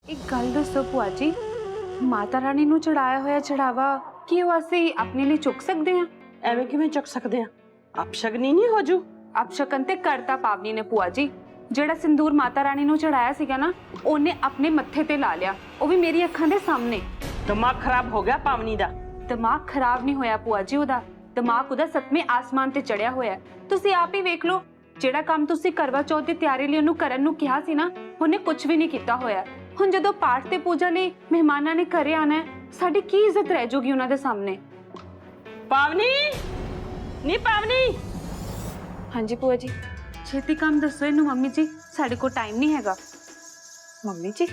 एक गल दसो भूआ जी, माता रानी नूं चढ़ाया होया चढ़ावा की ਉਹ ਅਸੀਂ ਆਪਣੇ ਲਈ ਚੁੱਕ ਸਕਦੇ ਹਾਂ? ਐਵੇਂ ਕਿਵੇਂ ਚੁੱਕ ਸਕਦੇ ਆ? ਅਪਸ਼ਗਨੀ ਨਹੀਂ ਹੋ ਜੂ? ਅਪਸ਼ਗਨ ਤੇ ਕਰਤਾ ਪਾਵਨੀ ਨੇ ਭੂਆ ਜੀ। ਜਿਹੜਾ ਸਿੰਦੂਰ ਮਾਤਾ ਰਾਣੀ ਨੂੰ ਚੜਾਇਆ ਸੀਗਾ ਨਾ, ਉਹਨੇ ਆਪਣੇ ਮੱਥੇ ਤੇ ਲਾ ਲਿਆ, ਉਹ ਵੀ ਮੇਰੀ ਅੱਖਾਂ ਦੇ ਸਾਹਮਣੇ। ਦਿਮਾਗ ਖਰਾਬ ਹੋ ਗਿਆ ਪਾਵਨੀ ਦਾ। ਦਿਮਾਗ ਖਰਾਬ ਨਹੀਂ ਹੋਇਆ ਭੂਆ ਜੀ, ਉਹਦਾ ਦਿਮਾਗ ਉਹਦਾ ਸੱਤਵੇਂ ਆਸਮਾਨ ਤੇ ਚੜਿਆ ਹੋਇਆ। ਤੁਸੀਂ ਆਪ ਹੀ ਵੇਖ ਲਓ, ਜਿਹੜਾ ਕੰਮ ਤੁਸੀਂ ਕਰਵਾ ਚੌਥ ਦੀ ਤਿਆਰੀ ਲਈ ਉਹਨੂੰ ਕਰਨ ਨੂੰ ਕਿਹਾ ਸੀ ਨਾ, ਉਹਨੇ ਕੁਝ ਵੀ ਨਹੀਂ ਕੀਤਾ ਹੋਇਆ। ਹੁਣ ਜਦੋਂ ਪਾਠ ਤੇ ਪੂਜਾ ਲਈ ਮਹਿਮਾਨਾਂ ਨੇ ਘਰੇ ਆਣਾ ਹੈ, ਸਾਡੀ ਕੀ ਇੱਜ਼ਤ ਰਹਿ ਜੂਗੀ ਉਹਨਾਂ ਦੇ ਸਾਹਮਣੇ? ਪਾਵਨੀ ਨੀ ਪਾਵਨੀ। ਹਾਂਜੀ ਭੂਆ ਜੀ, ਛੇਤੀ ਕੰਮ ਦੱਸੋ ਇਹਨੂੰ ਮੰਮੀ ਜੀ, ਸਾਡੇ ਕੋਲ ਟਾਈਮ ਨਹੀਂ ਹੈਗਾ। ਮੰਮੀ ਜੀ,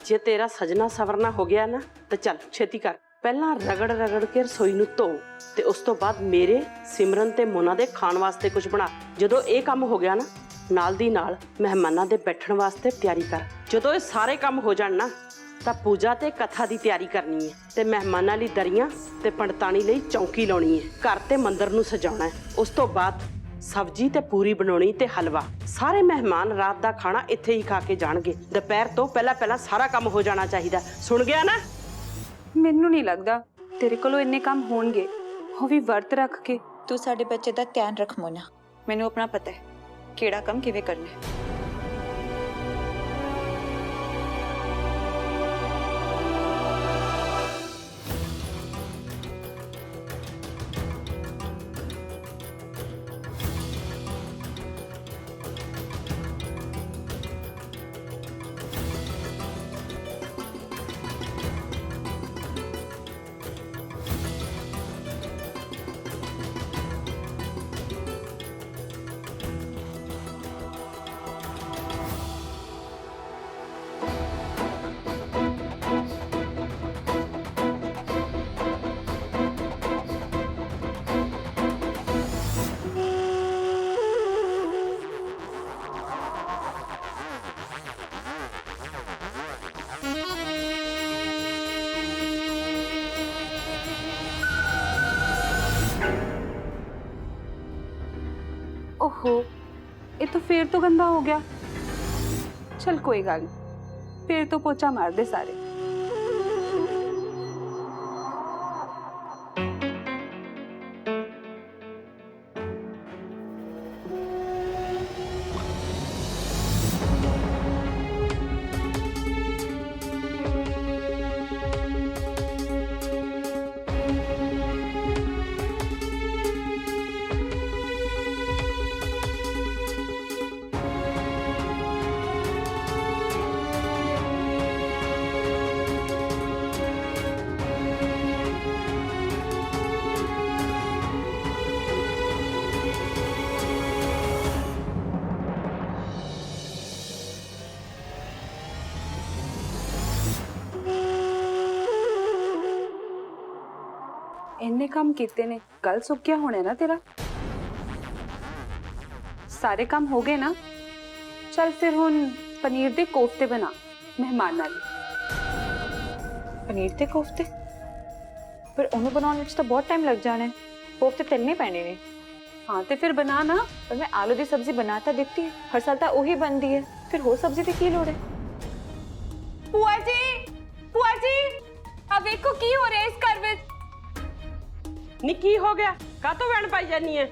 ਜੇ ਤੇਰਾ ਸਜਣਾ ਸਵਰਨਾ ਹੋ ਗਿਆ ਨਾ ਤਾਂ ਚੱਲ ਛੇਤੀ ਕਰ। ਪਹਿਲਾਂ ਰਗੜ ਰਗੜ ਕੇ ਰਸੋਈ ਨੂੰ ਧੋ ਤੇ ਉਸ ਤੋਂ ਬਾਅਦ ਮੇਰੇ ਸਿਮਰਨ ਤੇ ਮੋਨਾ ਦੇ ਖਾਣ ਵਾਸਤੇ ਕੁਝ ਬਣਾ। ਜਦੋਂ ਇਹ ਕੰਮ ਹੋ ਗਿਆ ਨਾ, ਨਾਲ ਦੀ ਨਾਲ ਮਹਿਮਾਨਾਂ ਦੇ ਬੈਠਣ ਵਾਸਤੇ ਤਿਆਰੀ ਕਰ। ਜਦੋਂ ਇਹ ਸਾਰੇ ਕੰਮ ਹੋ ਜਾਣ ਨਾ, ਤਾਂ ਪੂਜਾ ਤੇ ਕਥਾ ਦੀ ਤਿਆਰੀ ਕਰਨੀ ਹੈ ਤੇ ਮਹਿਮਾਨਾਂ ਲਈ ਦਰੀਆਂ ਤੇ ਪੰਡਤਾਣੀ ਲਈ ਚੌਂਕੀ ਲਾਉਣੀ ਹੈ। ਘਰ ਤੇ ਮੰਦਿਰ ਨੂੰ ਸਜਾਉਣਾ ਹੈ। ਉਸ ਤੋਂ ਬਾਅਦ ਸਬਜ਼ੀ ਤੇ ਪੂਰੀ ਬਣਾਉਣੀ ਤੇ ਹਲਵਾ। ਸਾਰੇ ਮਹਿਮਾਨ ਰਾਤ ਦਾ ਖਾਣਾ ਇੱਥੇ ਹੀ ਖਾ ਕੇ ਜਾਣਗੇ। ਦੁਪਹਿਰ ਤੋਂ ਪਹਿਲਾਂ ਪਹਿਲਾਂ ਸਾਰਾ ਕੰਮ ਹੋ ਜਾਣਾ ਚਾਹੀਦਾ। ਸੁਣ ਗਿਆ ਨਾ? ਮੈਨੂੰ ਨਹੀਂ ਲੱਗਦਾ ਤੇਰੇ ਕੋਲੋਂ ਇੰਨੇ ਕੰਮ ਹੋਣਗੇ, ਉਹ ਵੀ ਵਰਤ ਰੱਖ ਕੇ। ਤੂੰ ਸਾਡੇ ਬੱਚੇ ਦਾ ਧਿਆਨ ਰੱਖ ਮੋਨਾ। ਮੈਨੂੰ ਆਪਣਾ ਪਤਾ ਹੈ ਕਿਹੜਾ ਕੰਮ ਕਿਵੇਂ ਕਰਨਾ ਹੈ। ओहो, ये तो फिर तो गंदा हो गया। चल कोई गल नहीं, फिर तो पोछा मार दे सारे। इन्ने काम किते ने, गल सुक्या होने ना तेरा। सारे काम हो गए ना, चल फिर हुन पनीर दे कोफ्ते बना मेहमान नाल। पनीर ते कोफ्ते? पर उन्हें बनाने में तो बहुत टाइम लग जाना है। कोफ्ते तलने पैने ने। हाँ तो फिर बना ना। पर मैं आलू की सब्जी बनाता देखती है, हर साल तो वही बनती है, फिर हो सब्जी की लोड़ है? बुआ जी, बुआ जी, अब देखो की हो रहा है इस घर में। ਨੀ ਕੀ ਹੋ ਗਿਆ? ਕਾਹਤੋਂ ਵੈਣ ਪਾਈ ਜਾਨੀ ਹੈ?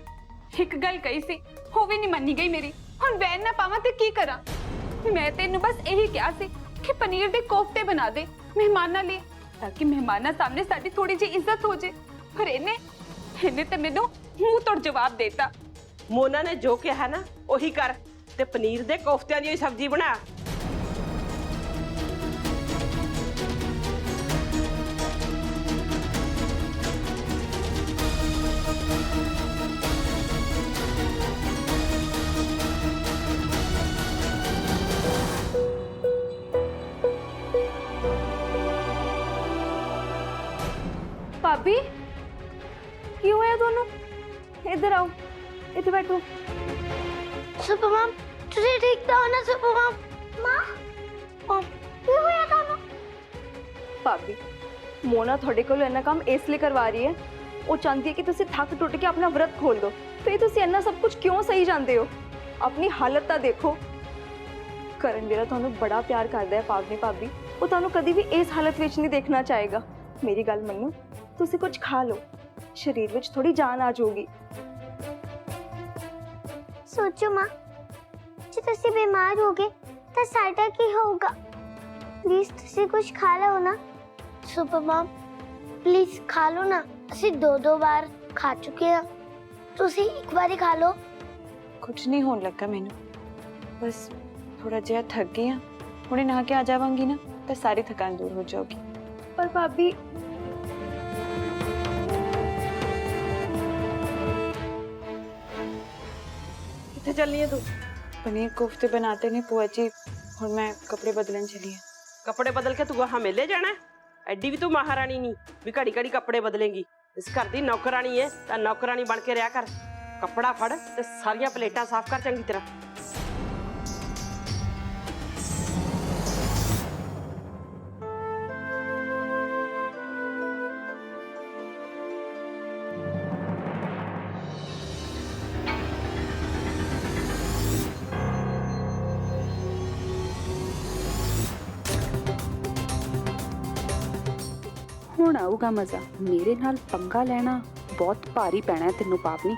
एक गल कही सी, हो भी नहीं मनी गई मेरी। हुन वैन ना पावां ते की करा? मैं तेनू बस यही कहा सी कि पनीर दे कोफ्ते बना दे मेहमानां लई, ताकि मेहमानां सामने साडी थोड़ी जी इज्जत हो जाए। पर इन्हें ते मैनू मुंह तोड़ जवाब देता। ਮੋਨਾ ਨੇ ਜੋ ਕਿਹਾ ਨਾ ਉਹੀ ਕਰ ਤੇ ਪਨੀਰ ਦੇ ਕੋਫਤਿਆਂ ਦੀ ਸਬਜ਼ੀ ਬਣਾ। भाभी की होया दोनों? इधर आओ, इधर बैठो। सुपर मम, तुझे ठीक तो होना सुपर मम। माँ, की होया दोनों? भाभी, मोना थोड़े को इन्ना काम इसलिए करवा रही है, वो चाहती है कि तुसी थक टुट के अपना व्रत खोल दो। फिर तुसी इन्ना सब कुछ क्यों सही जानते हो? अपनी हालत ता देखो। ਕਰਨ ਵੀਰਾ ਤੁਹਾਨੂੰ ਬੜਾ ਪਿਆਰ ਕਰਦਾ ਹੈ ਪਾਵਨੀ ਭਾਬੀ। ਉਹ ਤੁਹਾਨੂੰ ਕਦੀ ਵੀ ਇਸ ਹਾਲਤ ਵਿੱਚ ਨਹੀਂ ਦੇਖਣਾ ਚਾਹੇਗਾ। ਮੇਰੀ ਗੱਲ ਮੰਨੋ, ਤੁਸੀਂ ਕੁਝ ਖਾ ਲਓ, ਸਰੀਰ ਵਿੱਚ ਥੋੜੀ ਜਾਨ ਆ ਜਾਊਗੀ। सोचो माँ, जो तुसी बीमार हो गए तो साडा की होगा? प्लीज तुसी कुछ खा लो ना। सुपर मॉम प्लीज खा लो ना। ਅਸੀਂ दो बार खा चुके हैं, तुसी एक बार ही खा लो। कुछ नहीं होने लगा मैनू, बस थोड़ा जिहा थक गई हाँ। हुणे नहा के आ जावांगी ना तो सारी थकान दूर हो जाएगी। पर भाभी किथे चलनी है तू? पनीर कोफ्ते बनाते नहीं बुआ जी, और मैं कपड़े बदलन चली है। कपड़े बदल के तू वहां मेले जाना है? एडी भी तू महारानी नहीं भी घड़ी घड़ी कपड़े बदलेंगी। इस घर दी नौकरानी है तो नौकरानी बन के रहा कर। कपड़ा फड़ ते सारियां प्लेटां साफ कर चंगी तरह। ਹੁਣ ਆਊਗਾ ਮਜ਼ਾ। ਮੇਰੇ ਨਾਲ ਪੰਗਾ ਲੈਣਾ ਬਹੁਤ ਭਾਰੀ ਪੈਣਾ ਹੈ ਤੈਨੂੰ ਪਾਵਨੀ।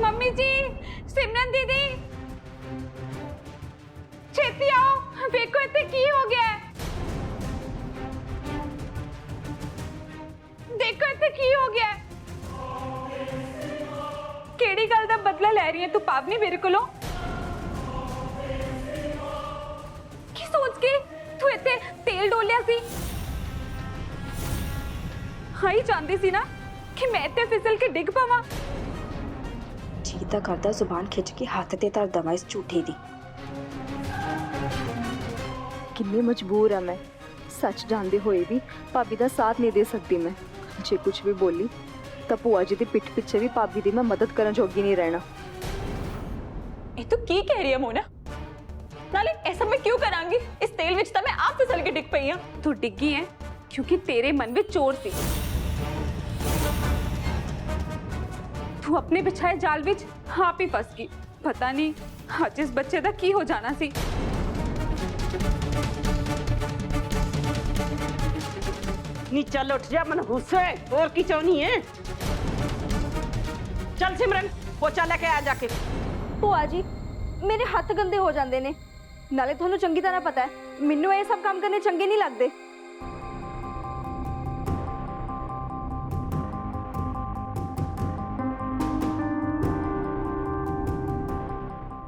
मम्मी जी, सिमरन दीदी, छेती आओ, देखो इतने की हो गया है। देखो इतने की हो गया है। केड़ी गल दा बदला ले रही है तू पावनी मेरे कोलों? की सोच के तू इतने तेल डोलिया सी? हाँ ही चाहती सी ना कि मैं इतने फिसल के डिग पावां। जी ਤਾਂ ਕਰਦਾ ਜ਼ੁਬਾਨ ਖਿੱਚ ਕੇ ਹੱਥ ਤੇ ਧਰ ਦਵਾਂ ਇਸ ਝੂਠੀ ਦੀ। कितनी मजबूर है मैं, सच जानते हुए भी भाभी का साथ नहीं दे सकती मैं। जे कुछ भी बोली तो भूआ जी की पिठ पिछे भी भाभी की मैं मदद करने जोगी नहीं रहना। ये तो की कह रही है मोना? नाले ऐसा मैं क्यों करांगी? इस तेल विच तो मैं आप फिसल के डिग पई हां। तू डिग्गी है क्योंकि तेरे मन में चोर सी। तू अपने बिछाए जाल विच आप ही फस गई। पता नहीं आज इस बच्चे दा की हो जाना सी। नी चल उठ जा मनहूस है, और की चाहनी है? चल सिमरन पोचा लेके आ जाके। भूआ जी मेरे हाथ गंदे हो जाते ने, नाले थानू चंगी तरह पता है मैनू ये सब काम करने चंगे नहीं लगते।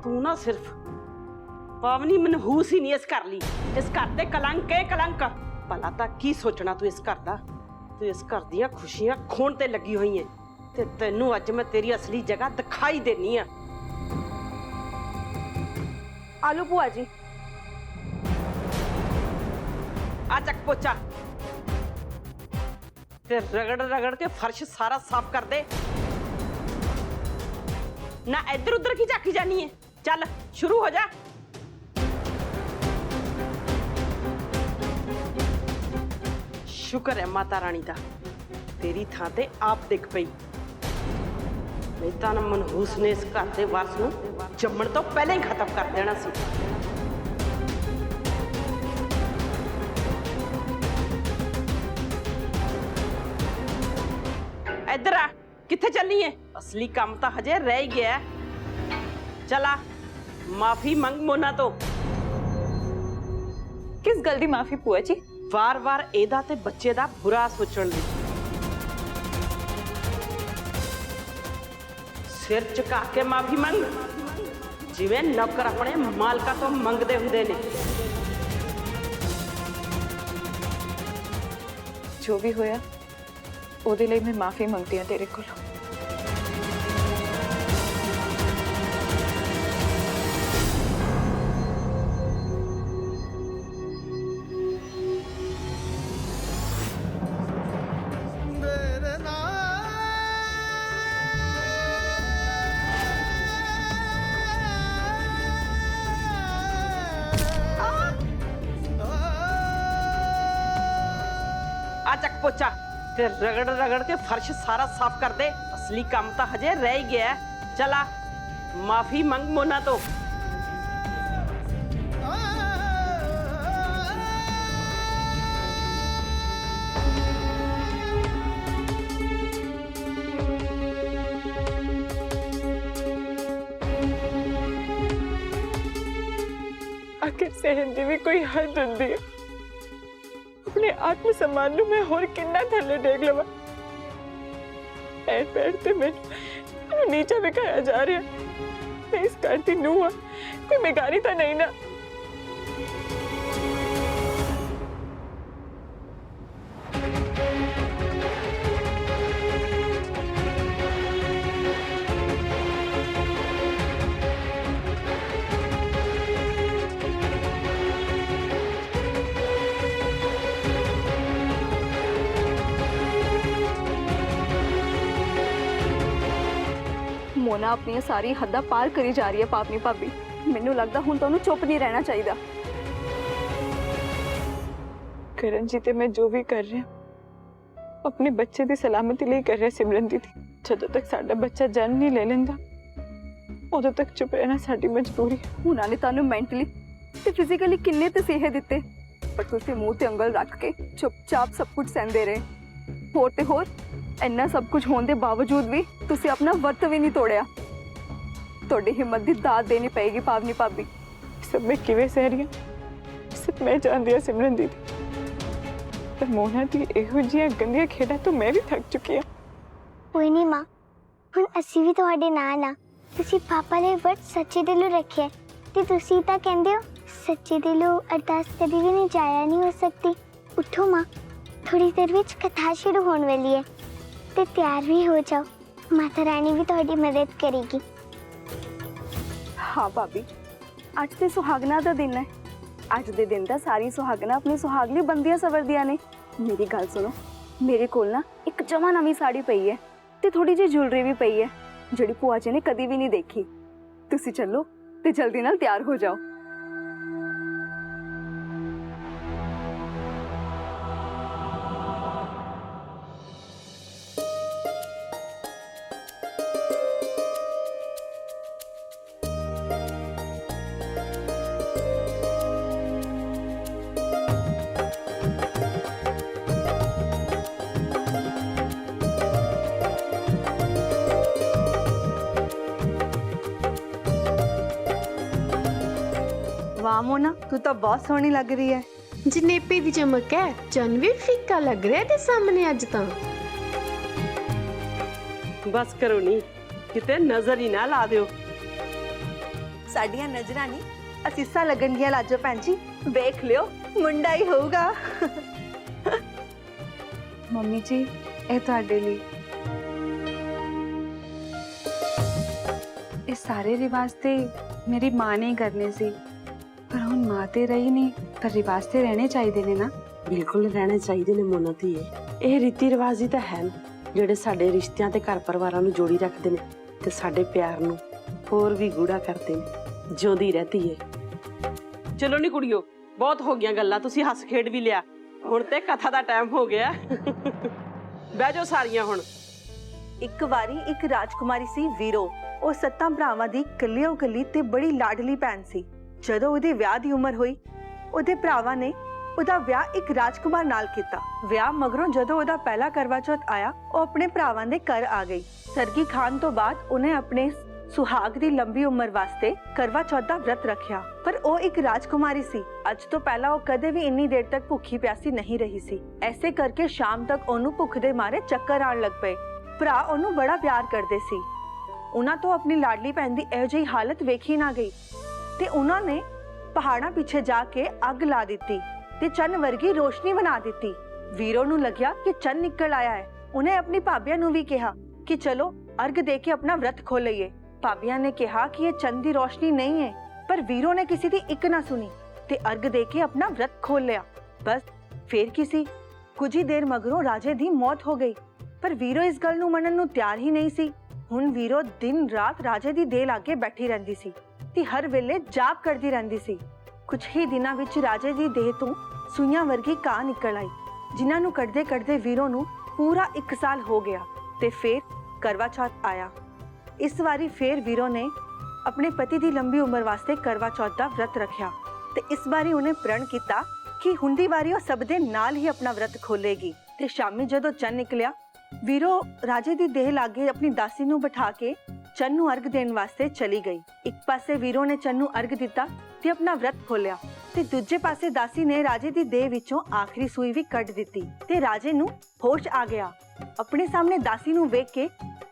तू ना सिर्फ पावनी मनहूस ही नहीं इस घर ली, इस घर ते कलंक है कलंक। भला तां की सोचना तू इस घर दा? तू इस घर दियां खुशियां खोण ते लगी हुई है ते तैनू अज मैं तेरी असली जगह दिखाई देनी है। आलू भूआ जी आ चक पोचा ते रगड़ रगड़ के फर्श सारा साफ कर दे। ना इधर उधर की झाकी जानी है। चल शुरू हो जा। शुक्र है माता रानी दा, तेरी थां ते आप दिख पई। नहीं तां मनहूस ने इस घर दे वारस नूं जम्मण तो पहले ही खत्म कर देना सी। इधर आ, किथे चलनी है? असली काम तो हजे रह ही गया। चला माफी मंग मोना तो। किस गल दी माफी भूआ जी? वार वार एदा ते बच्चे दा बुरा सोचण दी। सिर झुका के माफी मंग, जिवें नौकर अपने मालका तो मंगदे हुंदे ने। जो भी होया ਉਹਦੇ ਲਈ मैं माफी मंगती हाँ तेरे को। आ चक पोचा ते रगड़ रगड़ के फर्श सारा साफ कर दे। असली काम तो हजे रह ही गया है। चला माफी मंग मोना तो। आखिर सहन की भी कोई हद होती है। अपने आत्म सम्मान नु मैं होर किन्ना थल्ले टेक लवा। पैर पैर ते मैं नीचा दिखाया जा रहा। मैं इस घर दी नूंह हां, कोई बेगारी तो नहीं ना। मोना अपनी सारी हद्दां पार करी जा रही है पापनी भाभी। मैनू लगदा हुण तो उन्हें चुप नहीं रहना चाहिए। करण जी ते मैं जो भी कर रहा अपने बच्चे की सलामती लिए कर रहा। सिमरन दीदी जदों तक साडा बच्चा जन्म नहीं ले लेंदा उदों तक चुप रहना साडी मजबूरी है। उन्होंने तुहानू मेंटली ते फिजिकली किन्ने तसीहे दिते, पर तुसीं मूंह ते अंगल रख के चुपचाप सब कुछ सहंदे रहे। होर ते होर इन्ना सब कुछ होने के बावजूद भी तुसी अपना वर्त भी नहीं तोड़िया। तुहाडी हिम्मत दी दाद देनी पएगी पावनी भाभी। सब मैं किवें सह रही सिर्फ मैं जानती हाँ सिमरन दीदी। पर मोना दी इहो जिहियां गंदियां खेडां तो मैं भी थक चुकी हाँ। कोई नहीं माँ, हुण असीं भी तुहाडे नाल आ। तुसीं पापा ले वर्त सच्चे दिलों रखिया ते तुसीं तां कहंदे हो सच्चे दिलों अरदास कदी भी नहीं जाया नहीं हो सकती। उठो माँ, थोड़ी देर विच कथा शुरू होने वाली है ते तैयार भी हो जाओ। माता रानी भी तुहाडी मदद करेगी। हाँ भाभी, अज ते सुहागना दा दिन है। अज दे दिन दा सारी सुहागना अपनी सुहाग लई बंदियां सवरदियां ने। मेरी गल सुनो, मेरे कोल ना एक जमा नवी साड़ी पई है ते थोड़ी जी ज्वेलरी भी पई है जिहड़ी भूआ जी ने कदी भी नहीं देखी। तुसी चलो ते जल्दी नाल तैयार हो जाओ। वाह मोना, तू तो बहुत सोहनी लग रही है। जनेपे दी चमक है, चन भी फीका लग रहा है ते सामने अज तां। बस करो नी, किते नजर ही ना ला दियो। साडियां नजरां नहीं असीसा लगन गियां लाजो भैन जी। देख लियो मुंडा ही होगा। मम्मी जी ਇਹ ਤੁਹਾਡੇ ਲਈ ਇਹ ਸਾਰੇ ਰਿਵਾਜ ਤੇ ਮੇਰੀ ਮਾਂ ਨੇ ਕਰਨੇ ਸੀ, ਪਰ ਹੁਣ ਮਾਂ ਤੇ ਰਹੀ ਨਹੀਂ, ਪਰ ਰਿਵਾਜ ਤੇ ਰਹਿਣੇ ਚਾਹੀਦੇ ਨੇ ਨਾ। बिल्कुल रहने चाहिए ने मोना धीए। ਇਹ ਰੀਤੀ ਰਿਵਾਜ ਹੀ ਤਾਂ ਹੈ ਜਿਹੜੇ ਸਾਡੇ ਰਿਸ਼ਤਿਆਂ ਤੇ ਘਰ ਪਰਿਵਾਰਾਂ ਨੂੰ ਜੋੜੀ ਰੱਖਦੇ ਨੇ ਤੇ ਸਾਡੇ ਪਿਆਰ ਨੂੰ ਹੋਰ ਵੀ ਗੂੜਾ ਕਰਦੇ ਨੇ। ਜਿਉਂਦੀ ਰਹਤੀ ਏ। ਚਲੋ ਨੀ ਕੁੜੀਓ, ਬਹੁਤ ਹੋ ਗਈਆਂ ਗੱਲਾਂ, ਤੁਸੀਂ ਹੱਸ ਖੇਡ ਵੀ ਲਿਆ, ਹੁਣ ਤੇ ਕਥਾ ਦਾ ਟਾਈਮ ਹੋ ਗਿਆ। ਬਹਿ ਜਾਓ ਸਾਰੀਆਂ ਹੁਣ। ਇੱਕ ਵਾਰੀ ਇੱਕ ਰਾਜਕੁਮਾਰੀ ਸੀ ਵੀਰੋ। ਉਹ 7 ਭਰਾਵਾਂ ਦੀ ਕੱਲਿਓ ਕੱਲੀ ਤੇ ਬੜੀ ਲਾਡਲੀ ਭੈਣ ਸੀ। ਜਦੋਂ ਉਹਦੇ ਵਿਆਹ ਦੀ ਉਮਰ ਹੋਈ, ਉਹਦੇ ਭਰਾਵਾਂ ਨੇ ਉਹਦਾ ਵਿਆਹ ਇੱਕ ਰਾਜਕੁਮਾਰ ਨਾਲ ਕੀਤਾ। ਵਿਆਹ ਮਗਰੋਂ ਜਦੋਂ ਉਹਦਾ ਪਹਿਲਾ ਕਰਵਾ ਚੌਥ ਆਇਆ, ਉਹ ਆਪਣੇ ਭਰਾਵਾਂ ਦੇ ਘਰ ਆ ਗਈ। ਸਰਗੀ ਖਾਨ ਤੋਂ ਬਾਅਦ ਉਹਨੇ ਆਪਣੇ ਸੁਹਾਗ ਦੀ ਲੰਬੀ ਉਮਰ ਵਾਸਤੇ ਕਰਵਾ ਚੌਥ ਦਾ ਵਰਤ ਰੱਖਿਆ। ਪਰ ਉਹ ਇੱਕ ਰਾਜਕੁਮਾਰੀ ਸੀ। ਅੱਜ ਤੋਂ ਪਹਿਲਾਂ ਉਹ ਕਦੇ ਵੀ ਇੰਨੀ ਦੇਰ ਤੱਕ ਭੁੱਖੀ ਪਿਆਸੀ ਨਹੀਂ ਰਹੀ ਸੀ। ਐਸੇ ਕਰਕੇ ਸ਼ਾਮ ਤੱਕ ਉਹਨੂੰ ਭੁੱਖ ਦੇ ਮਾਰੇ ਚੱਕਰ ਆਉਣ ਲੱਗ ਪਏ। ਭਰਾ ਉਹਨੂੰ ਬੜਾ ਪਿਆਰ ਕਰਦੇ ਸੀ। ਉਹਨਾਂ ਤੋਂ ਆਪਣੀ ਲਾਡਲੀ ਭੈਣ ਦੀ ਇਹੋ ਜਿਹੀ ਹਾਲਤ ਵੇਖੀ ਨਾ ਗਈ ਤੇ ਉਹਨਾਂ ਨੇ ਪਹਾੜਾਂ ਪਿੱਛੇ ਜਾ ਕੇ ਅੱਗ ਲਾ ਦਿੱਤੀ ਤੇ ਚੰਨ ਵਰਗੀ ਰੋਸ਼ਨੀ ਬਣਾ ਦਿੱਤੀ। ਵੀਰੋ ਨੂੰ ਲੱਗਿਆ ਕਿ ਚੰਨ ਨਿਕਲ ਆਇਆ ਹੈ। ਉਹਨੇ ਆਪਣੀ ਭਾਬੀਆਂ ਨੂੰ ਵੀ ਕਿਹਾ ਕਿ ਚਲੋ अर्घ दे के अपना व्रत खोल लईए। भाबिया ने कहा कि ये चंद दी रोशनी नहीं है, पर वीरों ने किसी दी एक ना सुनी ते अर्घ दे के अपना व्रत खोल लिया। बस फिर किसी कुछ ही देर मगरों राजे दी मौत हो गई, पर वीरो इस गल नूं मनन नूं तैयार ही नहीं सी। हुण वीरो दिन रात राजे दी देह लागे बैठी रहंदी सी ते हर वेले जाप करदी रहंदी सी। कुछ ही दिनां विच राजे दी देह तों सुइयां वर्गी कां निकल आई, जिन्हां नूं कटदे कटदे वीरो नूं पूरा 1 साल हो गया ते फिर करवा चौथ आया। इस वारी फिर वीरो ने अपने पति दी लंबी उम्र वास्ते करवा चौथ दा व्रत रखिया ते इस बारी उन्हें प्रण किया कि हुण दी वारी ओ सब दे नाल ही अपना व्रत खोलेगी। ते शामी जदों चंन निकलिया, वीरो राजे दी देह लागे अपनी दासी नूं बिठा के चंन नूं अर्घ देण वास्ते चली गई। एक पासे वीरो ने चंन नूं अर्घ दिता ते अपना व्रत खोलिया ते दूजे पासे दासी ने राजे दी देह विचों आखिरी सूई भी कट दिती ते राजे नूं होश आ गया। अपने सामने दासी नूं वेख के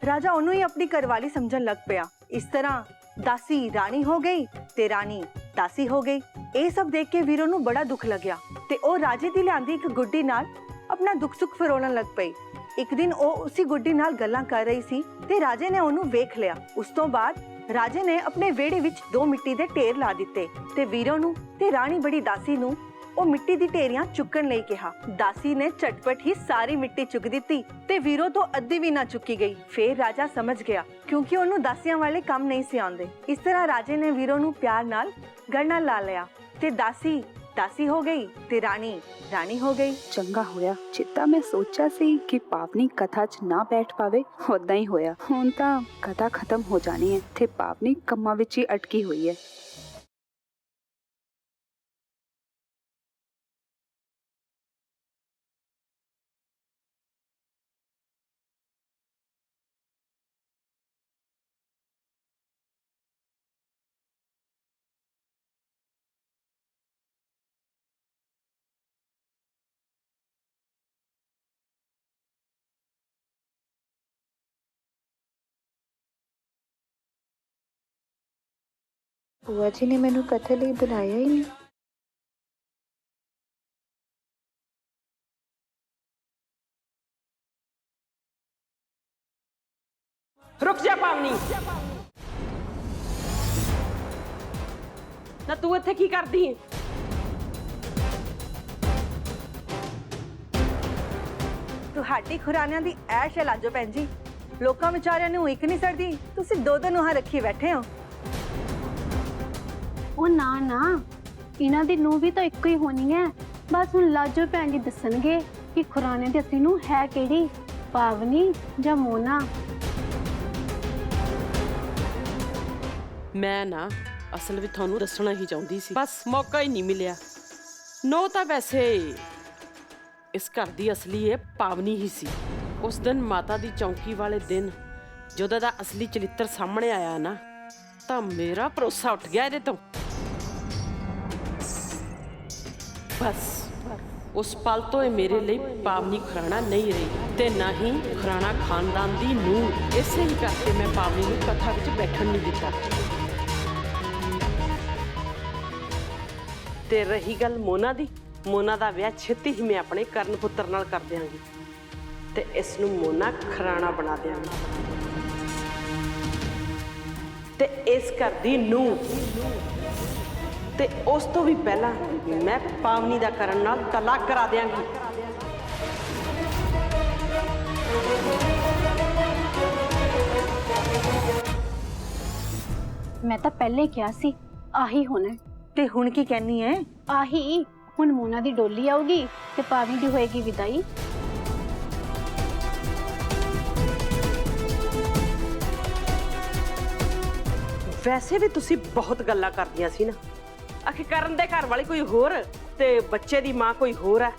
राजा ओनू ही अपनी घरवाली समझन लग पिया। इस तरह दासी रानी हो गई ते रानी दासी हो गई। ये सब देख के वीरो नू बड़ा दुख लग्या ते ओ राजे दी लिआंदी एक गुड्डी नाल अपना दुख सुख फरोलन लग पई। एक दिन ओ उसी गुड्डी नाल गल्लां कर रही सी ते राजे ने ओनू वेख लिया। उस तो बाद राजे ने अपने वेड़े विच 2 मिट्टी दे ढेर ला दिते ते वीरो नू ते रानी बड़ी दासी नू ओ मिट्टी दी ढेरियां चुकन लई कहा। दासी ने झटपट ही सारी मिट्टी चुक दी ते वीरो तो अद्धी भी ना चुकी गई। फिर राजा समझ गया क्योंकि ओनू दासियां वाले काम नहीं सी आंदे। इस तरह राजे ने वीरो नू प्यार नाल घर नाल ला लिया ते दासी दासी हो गई ते रानी रानी हो गई। चंगा होया जिद्दां मैं सोचा सी कि पावनी कथा च ना बैठ पावे, उदां ही होया। हुण तां कथा खत्म हो जानी है ते पावनी कम्मां विच ही अटकी हुई है। बुआ जी ने मैनू कथा लिए बुलाया ही नहीं। रुक जा पावनी, ना तू इत्थे की करदी है? तुहाडी खुरानियां दी ऐश है लाजो भैन जी। लोकां विचारियां नूं एक नहीं सड़दी, तुसीं 2 नूहां रखी बैठे हो। ਉਹ ਨਾ ਨਾ ਇਹਨਾਂ ਦੀ ਨੂੰ ਵੀ ਤਾਂ ਇੱਕੋ ਹੀ ਹੋਣੀ ਹੈ। ਬਸ ਹੁਣ ਲਾਜੋ ਭੈਣ ਜੀ ਦੱਸਣਗੇ ਕਿ ਖੁਰਾਨੇ ਦੀ ਅਸਲੀ ਨੂੰ ਹੈ ਕਿਹੜੀ, ਪਾਵਨੀ ਜਾਂ ਮੋਨਾ। ਮੈਂ ਨਾ ਅਸਲ ਵਿੱਚ ਤੁਹਾਨੂੰ ਦੱਸਣਾ ਹੀ ਚਾਹੁੰਦੀ ਸੀ, ਬਸ ਮੌਕਾ ਹੀ ਨਹੀਂ ਮਿਲਿਆ। ਨੋ ਤਾਂ ਵੈਸੇ ਇਸ ਘਰ ਦੀ ਅਸਲੀ ਇਹ ਪਾਵਨੀ ਹੀ ਸੀ। ਉਸ ਦਿਨ ਮਾਤਾ ਦੀ ਚੌਂਕੀ ਵਾਲੇ ਦਿਨ ਜਦੋਂ ਦਾ ਅਸਲੀ ਚਰਿੱਤਰ ਸਾਹਮਣੇ ਆਇਆ ਨਾ, ਤਾਂ ਮੇਰਾ ਭਰੋਸਾ ਉੱਠ ਗਿਆ ਇਹਦੇ ਤੋਂ। बस उस पल तो ये मेरे लिए पावनी खुराना नहीं रही ते ना ही खुराना खानदान दी नूह। इसे ही करके मैं पावनी नूं कथा विच बैठण नहीं दिता। ते रही गल मोना दी, मोना दा विआह छेती ही मैं अपने करण पुत्र नाल कर दियांगी ते इस नूं मोना खुराना बना दियांगी ते इस घर दी नूह ते उस तो भी पहला मैं पावनी दा करण नाल तलाक करा देंगी। मैं तो पहले किया सी आही होना ते हुण की कहनी है? आही हुण मोना दी डोली आऊगी ते पावनी दी होएगी विदाई। वैसे भी तुसी बहुत गल्लां करदियां सी ना। आखिर करण दे घर वाली कोई होर ते बच्चे दी मां कोई होर है।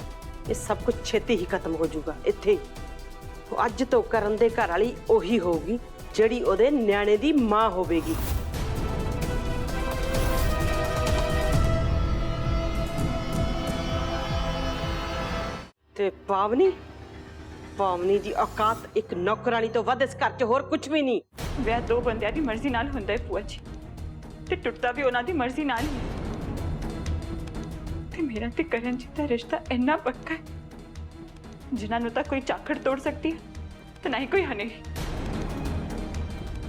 ये सब कुछ छेती ही खत्म हो जाऊगा इत्थे। अज तो करण दे घर वाली ओही होगी जिहड़ी ओदे न्याणे दी मां होवेगी। ते पावनी पावनी दी औकात एक नौकरानी तो वध इस घर च होर कुछ भी नहीं। ਵਿਆਹ 2 ਬੰਦਿਆਂ ਦੀ ਮਰਜ਼ੀ ਨਾਲ ਹੁੰਦਾ ਹੈ ਭੂਆ ਜੀ, ਤੇ ਟੁੱਟਦਾ ਵੀ ਉਹਨਾਂ ਦੀ ਮਰਜ਼ੀ ਨਾਲ ਹੀ ਹੈ। ਤੇ ਮੇਰਾ ਤੇ ਕਰਨ ਜੀ ਦਾ ਰਿਸ਼ਤਾ ਇੰਨਾ ਪੱਕਾ ਹੈ ਜਿਨ੍ਹਾਂ ਨੂੰ ਤਾਂ ਕੋਈ ਚਾਕੜ ਤੋੜ ਸਕਦੀ ਹੈ ਤੇ ਨਾ ਹੀ ਕੋਈ ਹਨੇਰੀ।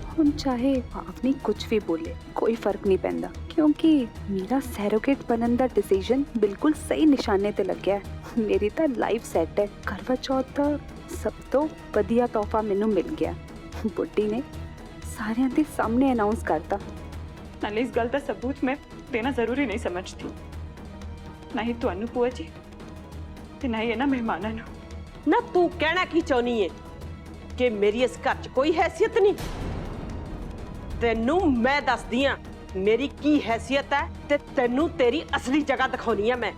ਹੁਣ ਚਾਹੇ ਭਾਵਨੀ ਕੁਝ ਵੀ ਬੋਲੇ ਕੋਈ ਫਰਕ ਨਹੀਂ ਪੈਂਦਾ, ਕਿਉਂਕਿ ਮੇਰਾ ਸੈਰੋਗੇਟ ਬਣਨ ਦਾ ਡਿਸੀਜਨ ਬਿਲਕੁਲ ਸਹੀ ਨਿਸ਼ਾਨੇ ਤੇ ਲੱਗਿਆ ਹੈ। ਮੇਰੀ ਤਾਂ ਲਾਈਫ ਸੈੱਟ ਹੈ। ਕਰਵਾ ਚੌਥ ਦਾ ਸਭ ਤੋਂ ਵਧੀਆ ਤੋਹਫਾ ਮੈਨੂੰ ਮਿਲ ਗਿਆ। ਬੁੱਢੀ ਨੇ ਸਾਰਿਆਂ ਦੇ ਸਾਹਮਣੇ ਅਨਾਉਂਸ ਕਰਤਾ। ਨਾਲੇ ਇਸ ਗੱਲ ਦਾ ਸਬੂਤ ਮੈਂ ਦੇਣਾ ਜ਼ਰੂਰੀ ਨਹੀਂ ਸਮਝਦੀ, ਨਾ ਹੀ ਤੁਹਾਨੂੰ ਭੂਆ ਜੀ ਤੇ ਨਾ ਹੀ ਇਹਨਾਂ ਮਹਿਮਾਨਾਂ ਨੂੰ। ਨਾ ਤੂੰ ਕਹਿਣਾ ਕੀ ਚਾਹੁੰਦੀ ਏ ਕਿ ਮੇਰੀ ਇਸ ਘਰ 'ਚ ਕੋਈ ਹੈਸੀਅਤ ਨਹੀਂ? ਤੈਨੂੰ ਮੈਂ ਦੱਸਦੀ ਆ ਮੇਰੀ ਕੀ ਹੈਸੀਅਤ ਹੈ ਤੇ ਤੈਨੂੰ ਤੇਰੀ ਅਸਲੀ ਜਗ੍ਹਾ ਦਿਖਾਉਣੀ ਆ ਮੈਂ।